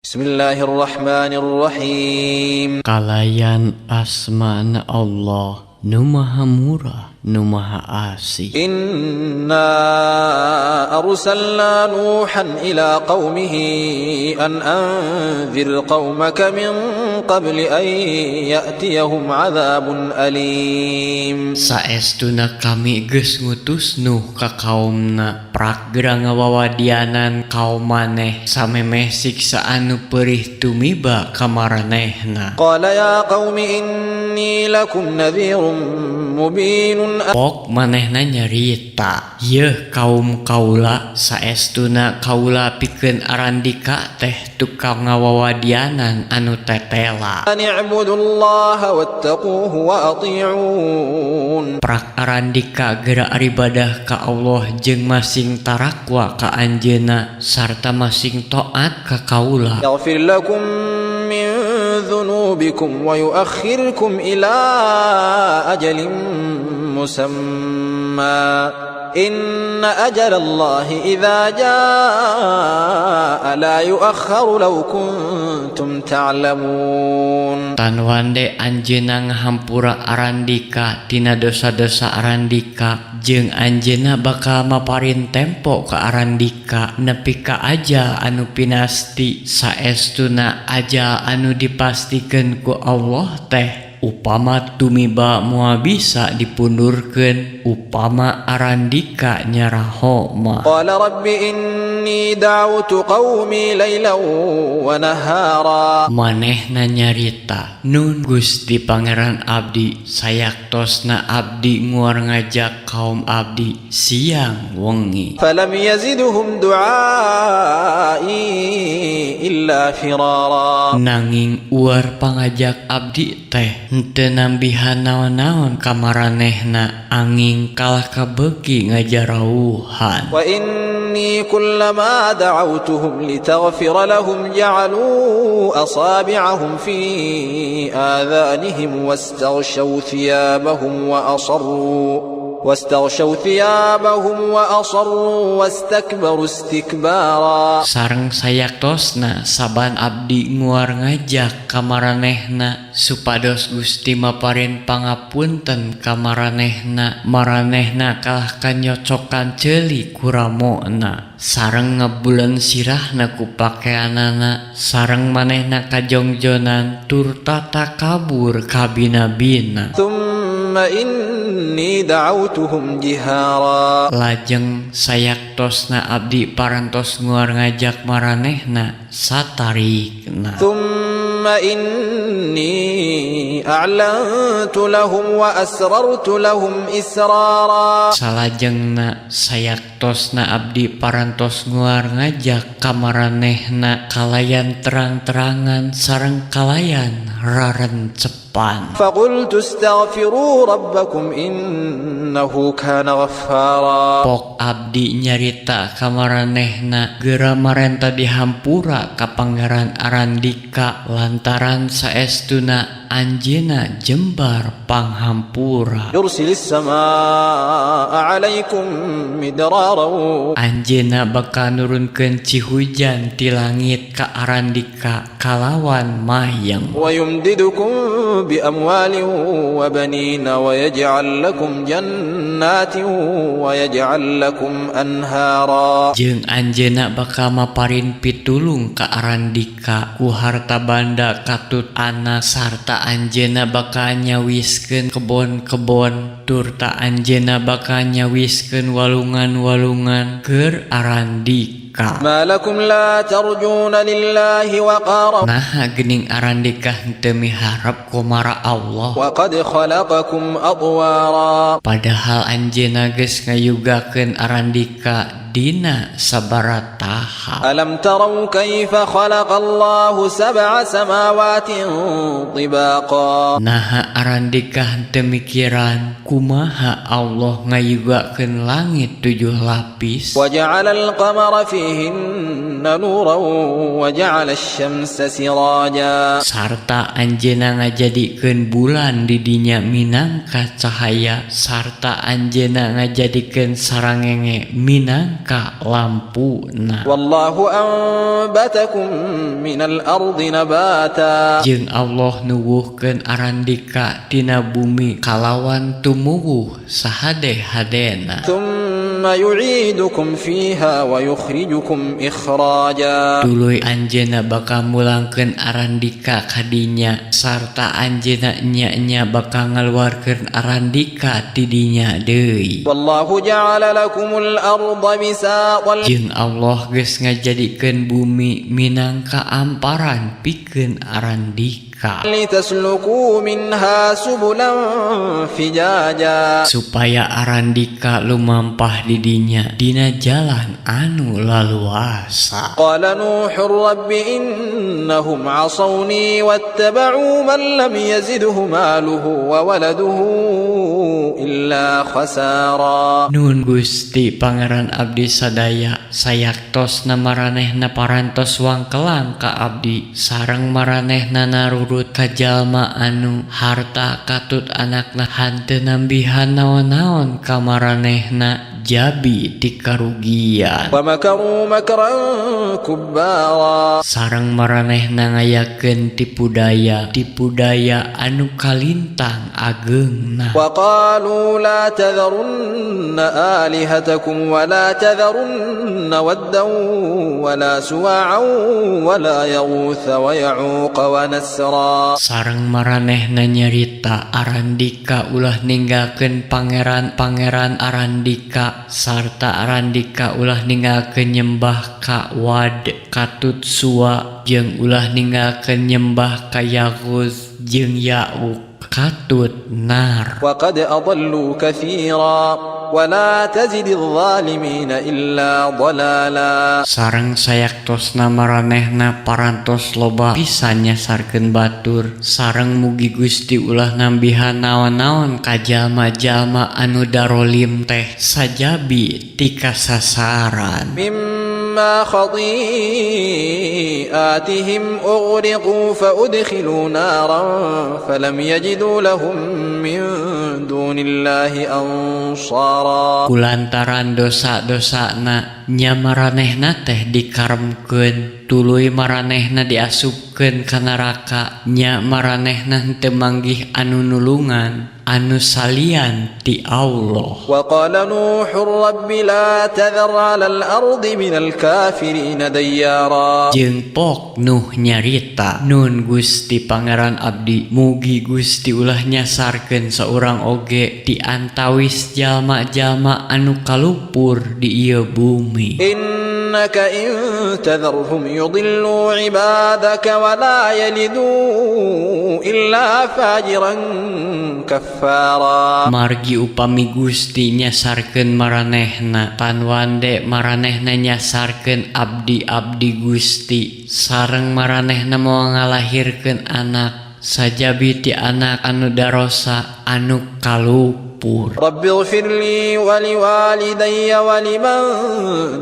Bismillahirrahmanirrahim. Kalayan asmana Allah nu maha murah nu maha asih. Inna arsalna Nuhan ila qaumihi an anzir qaumaka min qabli an ya'tiyahum adzabun alim. Saestuna kami geus ngutus Nuh ka kaumna pragra ngawawadianan kaum maneh samemeh siksa anu peurih tumiba ka maranehna. Qala ya qaumi inni lakum nadhirun mubinun. Pok manehna nyarita, yeuh kaum kaula saestuna kaula pikeun arandika teh tukang ngawawadianan anu tetela. An i'budullaha wattaquhu wa ati'un. Prak arandika geura ibadah ka Allah jeung masing tarakwa ka anjeunna sarta masing taat ka kaula. Yaghfir lakum min dhunubikum wa yu'akhirkum ila ajalin musamma. Inna ajalallahi idza jaa la yu'akhkharu law kuntum ta'lamun. Tan wande anjeunna ngahampura arandika tina dosa-dosa arandika jeung anjeunna bakal maparin tempo ka arandika nepi ka aja anu pinasti saestuna aja anu dipastikeun ku Allah teh upama tumiba moal bisa dipundurkeun upama arandika nyaraho mah. Qala rabbi inni da'awtu qaumi laylan wa nahara. Manehna nyarita, nun Gusti Pangeran abdi sayaktosna abdi nguar ngajak kaum abdi siang wengi. Falam yazidhum du'ai illa firara. Nanging uar pangajak abdi teh henteu nambihan naon-naon ka maranehna anging kalah kabeuki ngajarauhan. Wa inni kullama da'awtuhum litaghfira lahum ja'alu asabi'ahum fi adhanihim wastaghshaw thiyabahum wa asarru wastakbaru istikbara. Sareng sayaktosna saban abdi nguar ngajak ka maranehna supados Gusti maparin pangapunten ka maranehna kalah kanyocokan ceuli kuramona sareng ngebuleun sirahna ku pakeanana sareng manehna kajongjonan tur tata kabur ka bina-bina. Thumma inni da'awtuhum jihara. Lajeng sayaktosna abdi parantos nguar ngajak maranehna satarikna. Thumma inni a'lantu lahum wa asrartu lahum israra. Salajengna sayaktosna abdi parantos nguar ngajak ka maranehna kalayan terang-terangan sareng kalayan rarencepan. Faqultu astaghfiru rabbakum innahu kana ghaffara. Pok abdi nyarita ka maranehna geura marenta dihampura ka pangeran arandika lantaran saestuna anjeunna jembar panghampura. Yursilis samaa 'alaikum midrara. Anjeunna bakal nurunkeun cihujan ti langit ka arandika kalawan mayeng. Wa yumdidukum bi amwalin wa banina wa yaj'al lakum jannatin wa yaj'al lakum anhara. Jeung anjeunna bakal maparin pitulung ka arandika ku harta banda katut ana sarta anjeunna bakal nyawiskeun kebon-kebon turta anjeunna bakal nyawiskeun walungan-walungan keur arandika. Ma lakum la tarjuna lillahi waqara. Nah geuning arandika henteu miharep kumara Allah. Wa qad khalaqakum adwara. Padahal anjeunna geus ngayugakeun arandika dina sabarataha. Alam tarau kaifa khalaqallahu sab'a samawatin tibaqa. Nah arandika henteu mikiran kumaha Allah ngayugakeun langit 7 lapis. Wa ja'ala al-qamara fihinna nuran wa ja'ala asy-syamsa siraja. Sarta anjeunna ngajadikeun bulan di dinya minangka cahaya sarta anjeunna ngajadikeun sarangenge minangka ka lampuna. Wallahu anbatakum minal ardi nabata. Jeung Allah nuwuhkeun arandika tina bumi kalawan tumuwuh sahade-hadena. Thumma yu'idukum fiha wa yukhrijukum ikhraja. Tuluy anjeunna bakal mulangkeun arandika kadinya sarta anjeunna nya bakal ngaluarkeun arandika ti dinya deui. Wallahu ja'ala lakumul arda bisatan. Jeung Allah geus ngajadikeun bumi minangka amparan pikeun arandika. Litasluku minha subulan fijaja. Supaya arandika lumampah di dinya dina jalan anu laluasa. Qala Nuhur rabbi innahum 'asawni wattaba'u man lam yazidhu maluhu wa waladuhu illa khasara. Nun Gusti Pangeran abdi sadaya sayaktosna maranehna parantos wangkelang ka abdi sareng maranehna narurut ka jalma anu harta katut anakna hanteu nambihan naon-naon ka maranehna jabi ti karugian. Wa makaru makran kubbara. Sareng maranehna ngayakeun tipu daya anu kalintang ageungna. Wa qalu la tadharunna alihatakum wa la tadharunna waddan wa la suwa'an wa la yaghutha wa ya'uqa wa nasra. Sareng maranehna nyarita arandika ulah ninggalkeun pangeran-pangeran arandika sarta arandika ulah ninggalkeun nyembah ka Wad katut suwa jeung ulah ninggalkeun nyembah ka Yaghuz jeung Ya'uq katut nar. Wa qad adallu katsira wa la tazidil zalimina illa dhalala. Sareng sayaktosna maranehna parantos loba pisan nyasarkeun batur sareng mugi Gusti ulah nambihan naon-naon ka jalma-jalma anu darolim teh sajabi ti kasasaran. Mimma khati'atihim ughriqu fa udkhilu naran falam yajidu lahum min dunillahi ansara. Kulantaran dosa-dosana nya maranehna teh dikaremkeun tuluy maranehna diasupkeun ka neraka nya maranehna henteu manggih anu nulungan anu salian ti Allah. Wa qala Nuhur rabbi la tadhar 'alal ardi minal kafirin dayyara. Jeung pok Nuh nyarita nun Gusti Pangeran abdi mugi Gusti ulah nyasarkeun saurang oge di antawis jalma-jalma anu kalupur di ieu bumi. Innaka in tadharhum yudillu 'ibadaka wa la yalidu illa fajiran kaffara. Margi upami Gusti nyasarkeun maranehna tan wande maranehna nyasarkeun abdi-abdi Gusti sareng maranehna moal ngalahirkeun anak sajabi ti anak anu darosa anu kalupur. Rabbi ighfirli wa liwalidayya wa liman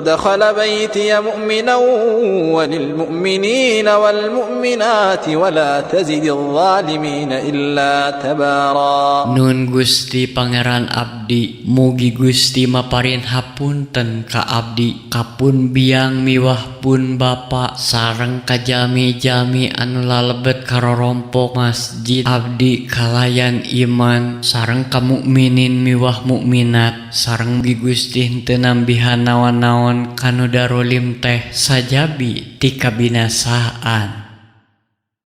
dakhala baytiya mu'minan wa lil mu'minina wal mu'minati wa la tazidil zalimina illa tabara. Nun Gusti Pangeran abdi mugi Gusti maparin hapunten ka abdi kapun biang miwah pun bapa sareng ka jalmi-jalmi anu lalebet karorompok masjid abdi kalayan iman sareng ka mukminin miwah mukminat sareng mugi Gusti henteu nambihan naon-naon kanu darolim teh sajabi ti kabinasaan.